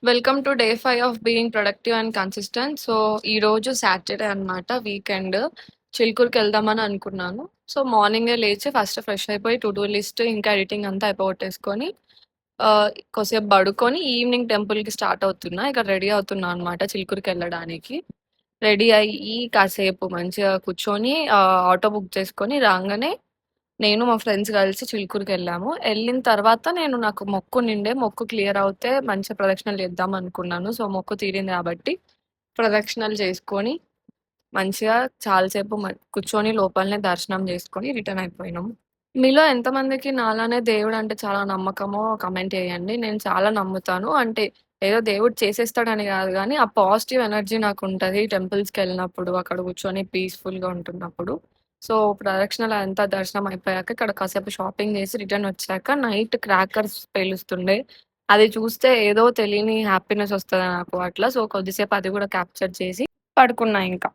Welcome to day 5 of being productive and consistent. So, ఈరోజు Saturday అనమాట. Weekend. చిలుకూరుకెళ్దామని అనుకున్నాను. So, మార్నింగే లేచి ఫస్ట్ ఫ్రెష్ అయిపోయి టు డూ లిస్ట్ ఇంకా ఎడిటింగ్ అంతా అయిపోగొట్టేసుకొని కొద్దిసేపు పడుకొని ఈవినింగ్ టెంపుల్‌కి స్టార్ట్ అవుతున్నా. ఇక్కడ రెడీ అవుతున్నా అనమాట చిలుకూరుకెళ్ళడానికి. రెడీ అయ్యి కాసేపు మంచిగా కూర్చొని ఆటో బుక్ చేసుకొని రాంగానే నేను మా ఫ్రెండ్స్ కలిసి చిలుకూరుకెళ్ళాము. ఎళ్ళిన తర్వాత నాకు మొక్కునుండే. మొక్కు క్లియర్ అవుతే మంచిగా ప్రదక్షిణలు చేద్దాం అనుకున్నాను. సో, మొక్కు తీరింది కాబట్టి ప్రదక్షిణలు చేసుకొని మంచిగా చాలా సేపు కూర్చొని లోపలనే దర్శనం చేసుకొని రిటర్న్ అయిపోయినాం. మీలో ఎంతమందికి నాలానే దేవుడంటే చాలా నమ్మకమో కామెంట్ చేయండి. నేను చాలా నమ్ముతాను. అంటే ఏదో దేవుడు చేసేస్తాడని గాదు గానీ, ఆ పాజిటివ్ ఎనర్జీ నాకుంటది టెంపుల్స్‌కెళ్ళినప్పుడు, అక్కడ కూర్చొని పీస్‌ఫుల్‌గా ఉంటున్నప్పుడు. సో, ప్రదక్షిణలు అంతా దర్శనం అయిపోయాక ఇక్కడ కాసేపు షాపింగ్ చేసి రిటర్న్ వచ్చాక నైట్ క్రాకర్స్ పేలుస్తుండే. అది చూస్తే ఏదో తెలియని హ్యాపీనెస్ వస్తది నాకు అట్లా. సో, కొద్దిసేపు అది గూడా క్యాప్చర్ చేసి పడుకున్నా ఇంకా.